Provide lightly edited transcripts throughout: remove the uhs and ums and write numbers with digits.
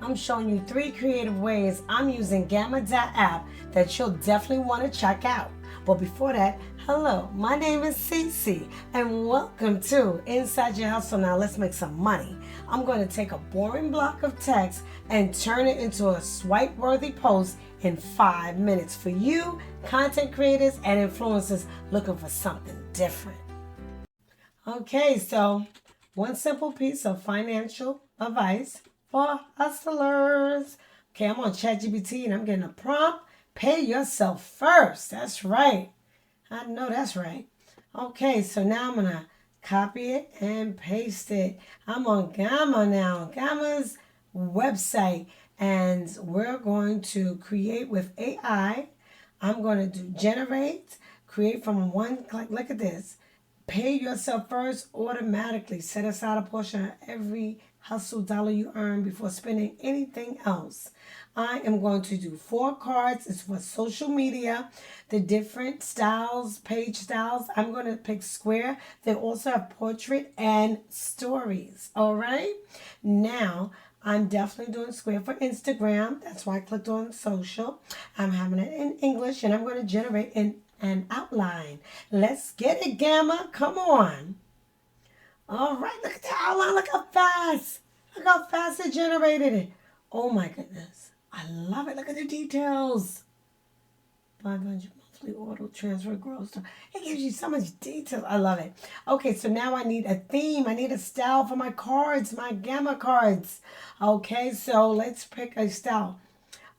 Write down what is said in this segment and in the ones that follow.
I'm showing you 3 creative ways I'm using Gamma.app that you'll definitely want to check out. But before that, hello, my name is Cece and welcome to Inside Your Hustle. Now let's make some money. I'm going to take a boring block of text and turn it into a swipe-worthy post in 5 minutes for you, content creators and influencers looking for something different. Okay, so one simple piece of financial advice for hustlers. Okay, I'm on ChatGPT and I'm getting a prompt. Pay yourself first. That's right. I know that's right. Okay, so now I'm going to copy it and paste it. I'm on Gamma now. Gamma's website. And we're going to create with AI. I'm going to do generate, create from one click. Look at this. Pay yourself first automatically. Set aside a portion of every hustle dollar you earn before spending anything else. I am going to do 4 cards. It's for social media, the different styles, page styles. I'm going to pick square. They also have portrait and stories. All right. Now, I'm definitely doing square for Instagram. That's why I clicked on social. I'm having it in English and I'm going to generate an outline. Let's get it, Gamma. Come on. All right, look at the outline. Look how fast. Look how fast it generated it. Oh my goodness. I love it. Look at the details. 500 monthly auto transfer gross. It gives you so much detail. I love it. Okay, so now I need a theme. I need a style for my cards, my Gamma cards. Okay, so let's pick a style.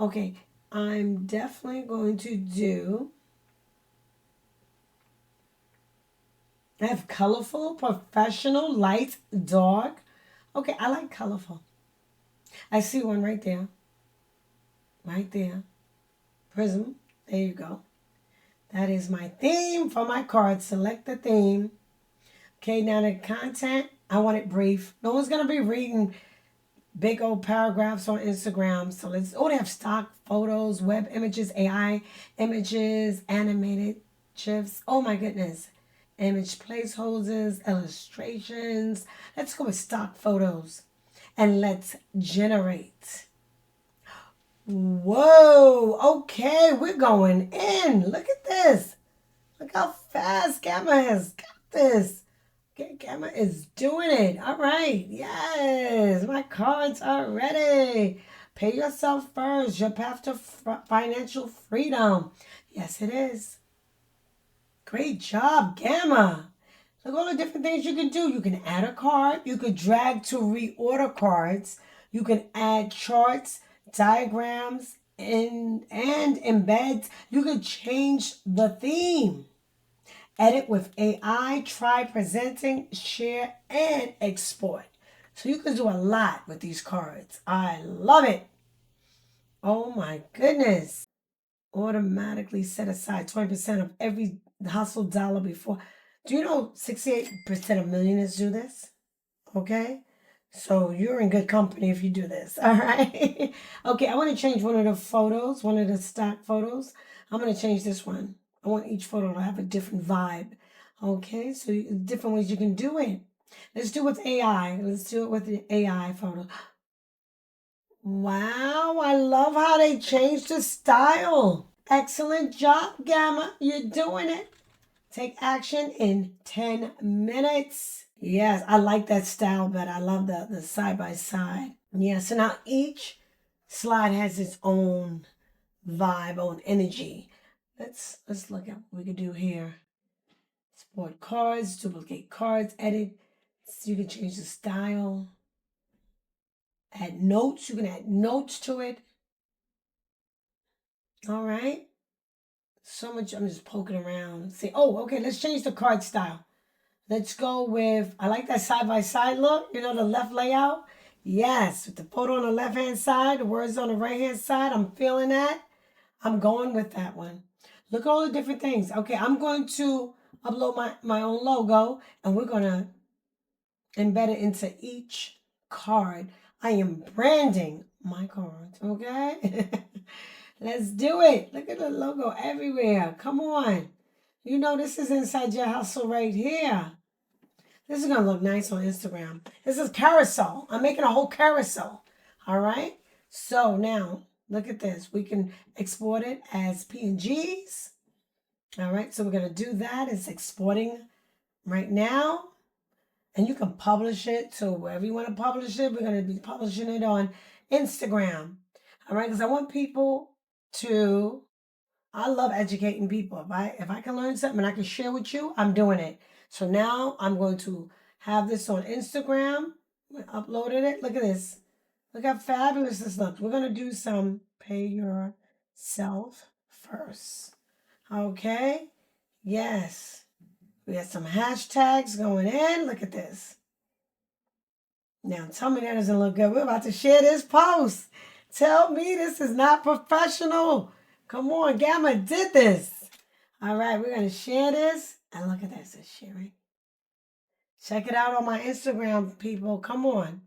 Okay, I'm definitely going to do... I have colorful, professional, light, dark. Okay, I like colorful. I see one right there. Right there. Prism. There you go. That is my theme for my card. Select the theme. Okay, now the content, I want it brief. No one's going to be reading big old paragraphs on Instagram. So they have stock photos, web images, AI images, animated GIFs. Oh my goodness. Image placeholders, illustrations. Let's go with stock photos and let's generate. Whoa, okay, we're going in. Look at this. Look how fast Gamma has got this. Okay, Gamma is doing it. All right, yes, my cards are ready. Pay yourself first. Your path to financial freedom. Yes, it is. Great job, Gamma. Look at all the different things you can do. You can add a card. You could drag to reorder cards. You can add charts, diagrams, and embeds. You could change the theme. Edit with AI, try presenting, share, and export. So you can do a lot with these cards. I love it. Oh my goodness. Automatically set aside 20% of every hustle dollar before. Do you know 68% of millionaires do this? Okay? So you're in good company if you do this. All right? Okay, I want to change one of the photos, one of the stock photos. I'm going to change this one. I want each photo to have a different vibe. Okay, so different ways you can do it. Let's do it with AI. Let's do it with the AI photo. Wow, I love how they changed the style. Excellent job, Gamma. You're doing it. Take action in 10 minutes. Yes, I like that style better. I love the side by side. Yeah, so now each slide has its own vibe, own energy. Let's look at what we could do here. Export cards, duplicate cards, edit. So you can change the style. Add notes. You can add notes to it. All right. So much. I'm just poking around. Say, oh, okay, let's change the card style. Let's go with, I like that side-by-side look. You know, the left layout. Yes, with the photo on the left-hand side, the words on the right-hand side. I'm feeling that. I'm going with that one. Look at all the different things. Okay, I'm going to upload my own logo, and we're going to embed it into each card. I am branding my cards, okay? Let's do it. Look at the logo everywhere. Come on. You know this is Inside Your Hustle right here. This is going to look nice on Instagram. This is Carousel. I'm making a whole carousel. All right? So now, look at this. We can export it as PNGs. All right, so we're going to do that. It's exporting right now. And you can publish it to wherever you want to publish it. We're going to be publishing it on Instagram. All right, because I want people to, I love educating people. If I can learn something and I can share with you, I'm doing it. So now I'm going to have this on Instagram. I uploaded it. Look at this. Look how fabulous this looks. We're going to do some pay yourself first. Okay? Yes. We got some hashtags going in. Look at this. Now tell me that doesn't look good. We're about to share this post. Tell me this is not professional. Come on, Gamma did this. All right, we're going to share this. And look at this. It's sharing. Check it out on my Instagram, people. Come on.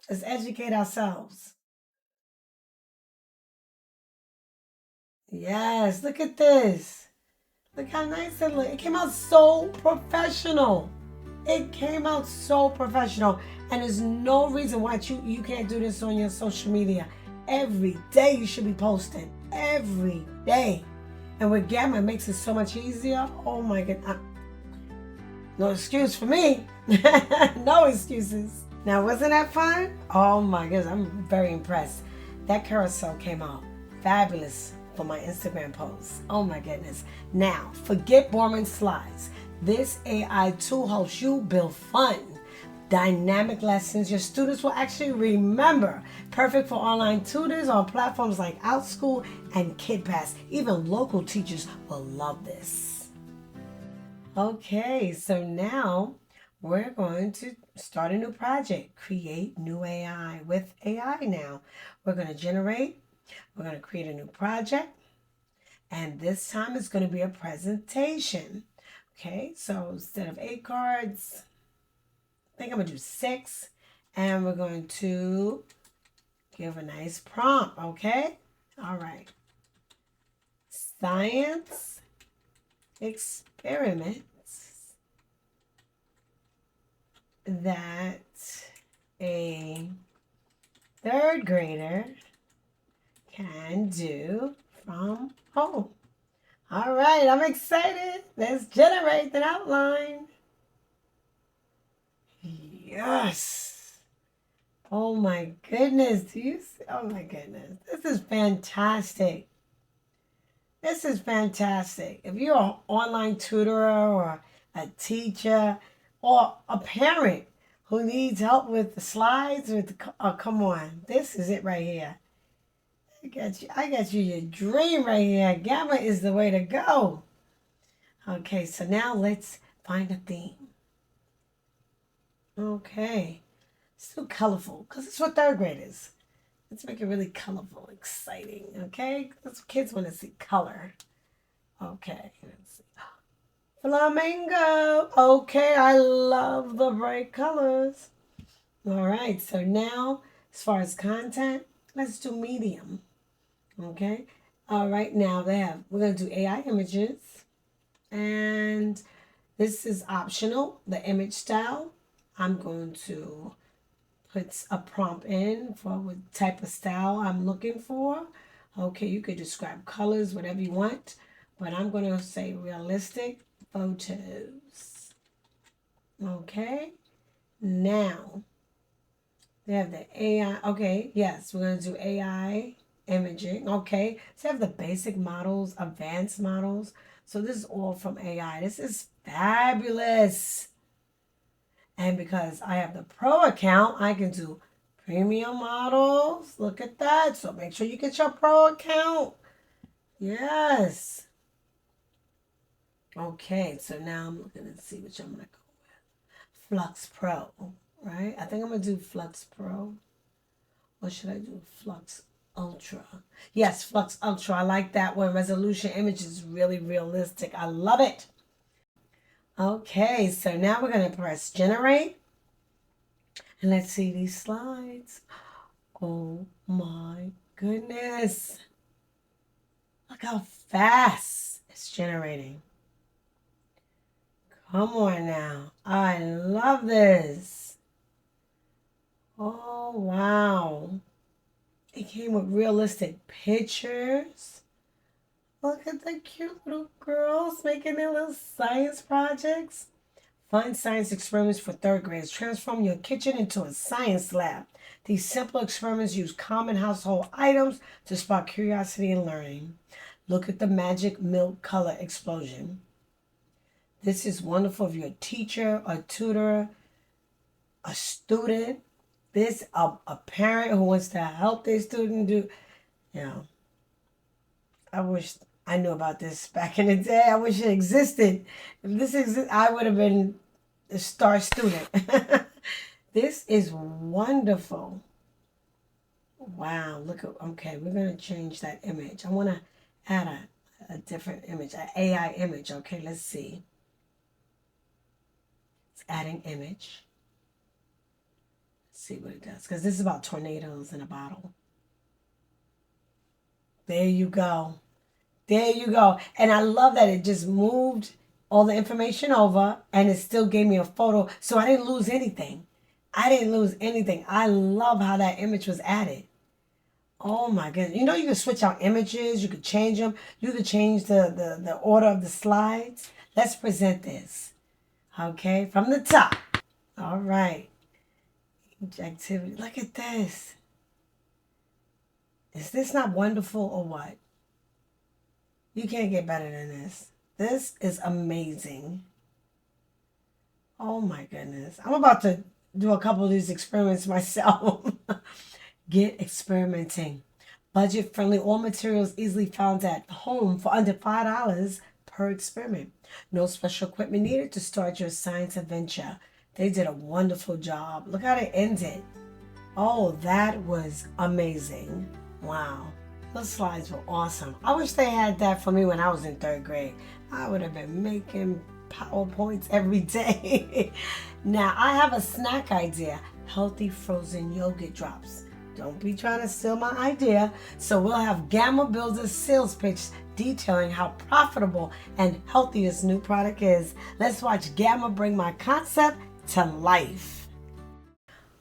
Let's educate ourselves. Yes, look at this. Look how nice it looks. It came out so professional. It came out so professional. And there's no reason why you can't do this on your social media. Every day you should be posting. Every day. And with Gamma, it makes it so much easier. Oh my God. No excuse for me. No excuses. Now, wasn't that fun? Oh my goodness, I'm very impressed. That carousel came out fabulous for my Instagram post. Oh my goodness. Now, forget boring slides. This AI tool helps you build fun, dynamic lessons your students will actually remember. Perfect for online tutors on platforms like OutSchool and KidPass. Even local teachers will love this. Okay, so now we're going to start a new project. Create new AI with AI now. We're going to create a new project. And this time it's going to be a presentation. Okay, so instead of 8 cards, I think I'm going to do 6. And we're going to give a nice prompt, okay? All right. Science experiments that a 3rd grader can do from home. All right, I'm excited. Let's generate an outline. Yes. Oh my goodness. Do you see? Oh my goodness. This is fantastic. This is fantastic. If you're an online tutor or a teacher or a parent who needs help with the slides, oh, come on. This is it right here. I got you your dream right here. Gamma is the way to go. Okay, so now let's find a theme. Okay. It's too colorful because it's for 3rd graders. Let's make it really colorful, exciting, okay? Because kids want to see color. Okay, let's see. Flamingo. Okay, I love the bright colors. All right, so now as far as content, let's do medium. Okay. All right, now we're going to do AI images. And this is optional, the image style. I'm going to put a prompt in for what type of style I'm looking for. Okay, you could describe colors, whatever you want. But I'm going to say realistic photos. Okay. Now, they have the AI. Okay, yes, we're going to do AI imaging. Okay, so they have the basic models, advanced models. So this is all from AI. This is fabulous. And because I have the pro account, I can do premium models. Look at that. So make sure you get your pro account. Yes. Okay, so now I'm looking to see which I'm going to go with. Flux Pro, right? I think I'm going to do Flux Pro. Or should I do Flux Ultra? Yes, Flux Ultra. I like that one. Resolution image is really realistic. I love it. Okay, so now we're going to press generate. And let's see these slides. Oh my goodness. Look how fast it's generating. Come on now. I love this. Oh, wow. It came with realistic pictures. Look at the cute little girls making their little science projects. Fun science experiments for third graders. Transform your kitchen into a science lab. These simple experiments use common household items to spark curiosity and learning. Look at the magic milk color explosion. This is wonderful if you're a teacher, a tutor, a student. This a parent who wants to help their student do. You know, I wish I knew about this back in the day. I wish it existed. If this existed, I would have been a star student. This is wonderful. Wow, look at, okay, we're going to change that image. I want to add a different image, an AI image. Okay, let's see. It's adding image. Let's see what it does, because this is about tornadoes in a bottle. There you go. There you go. And I love that it just moved all the information over and it still gave me a photo. So I didn't lose anything. I didn't lose anything. I love how that image was added. Oh my goodness. You know, you can switch out images. You could change them. You could change the order of the slides. Let's present this. Okay, from the top. All right. Each activity. Look at this. Is this not wonderful or what? You can't get better than this. This is amazing. Oh my goodness. I'm about to do a couple of these experiments myself. Get experimenting. Budget friendly, all materials easily found at home for under $5 per experiment. No special equipment needed to start your science adventure. They did a wonderful job. Look how they ended. Oh, that was amazing. Wow. Those slides were awesome. I wish they had that for me when I was in third grade. I would have been making PowerPoints every day. Now, I have a snack idea. Healthy frozen yogurt drops. Don't be trying to steal my idea. So we'll have Gamma build a sales pitch detailing how profitable and healthy this new product is. Let's watch Gamma bring my concept to life.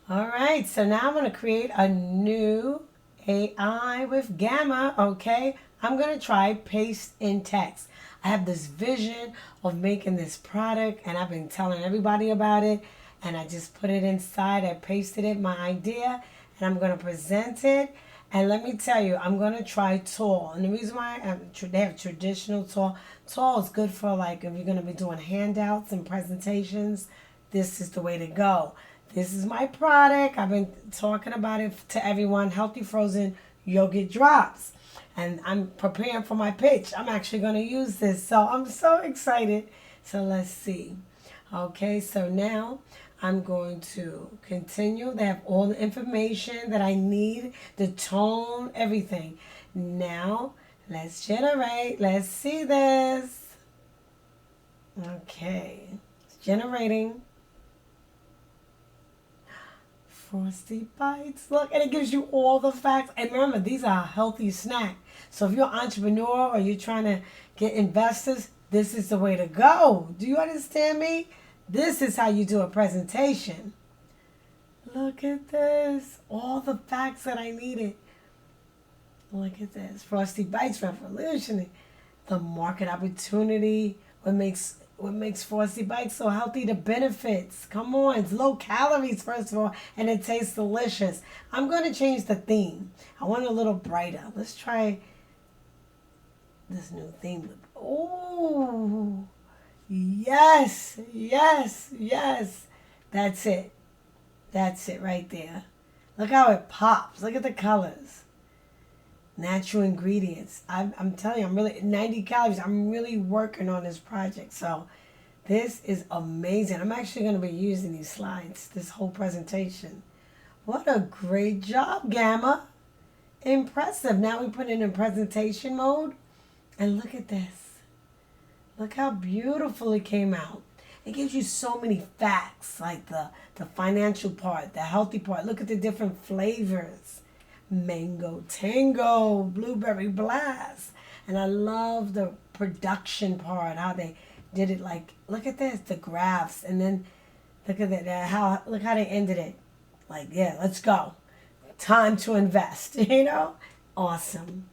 All right, so now I'm going to create a new AI with Gamma, okay? I'm going to try paste in text. I have this vision of making this product and I've been telling everybody about it and I just put it inside. I pasted it, my idea, and I'm going to present it. And let me tell you, I'm going to try tall. And the reason why they have traditional tall. Tall is good for like if you're going to be doing handouts and presentations. This is the way to go. This is my product. I've been talking about it to everyone. Healthy frozen yogurt drops. And I'm preparing for my pitch. I'm actually going to use this. So I'm so excited. So let's see. Okay, so now I'm going to continue. They have all the information that I need, the tone, everything. Now, let's generate. Let's see this. Okay, it's generating. Frosty Bites. Look, and it gives you all the facts. And remember, these are a healthy snack. So if you're an entrepreneur or you're trying to get investors, this is the way to go. Do you understand me? This is how you do a presentation. Look at this. All the facts that I needed. Look at this. Frosty Bites revolutionary. The market opportunity. What makes Frosty Bites so healthy? The benefits. Come on. It's low calories, first of all, and it tastes delicious. I'm going to change the theme. I want it a little brighter. Let's try this new theme. Oh, yes, yes, yes. That's it. That's it right there. Look how it pops. Look at the colors. Natural ingredients. I'm telling you, I'm really 90 calories. I'm really working on this project. So this is amazing. I'm actually going to be using these slides, this whole presentation. What a great job, Gamma. Impressive. Now we put it in presentation mode. And look at this. Look how beautiful it came out. It gives you so many facts, like the financial part, the healthy part. Look at the different flavors. Mango Tango, Blueberry Blast. And I love the production part, how they did it. Like, look at this, the graphs. And then look at that, look how they ended it. Like, yeah, let's go. time to invest, Awesome.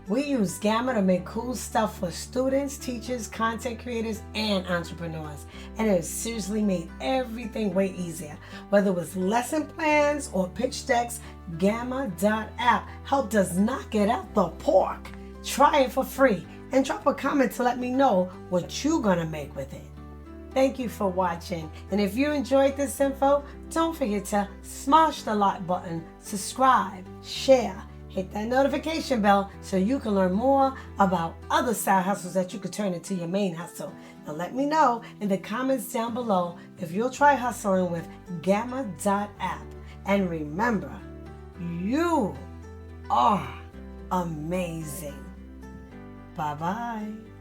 We use Gamma to make cool stuff for students, teachers, content creators, and entrepreneurs. And it has seriously made everything way easier. Whether it was lesson plans or pitch decks, Gamma.app helped us not get out the pork. Try it for free and drop a comment to let me know what you're going to make with it. Thank you for watching. And if you enjoyed this info, don't forget to smash the like button, subscribe, share, hit that notification bell so you can learn more about other side hustles that you could turn into your main hustle. Now let me know in the comments down below if you'll try hustling with Gamma.app. And remember, you are amazing. Bye-bye.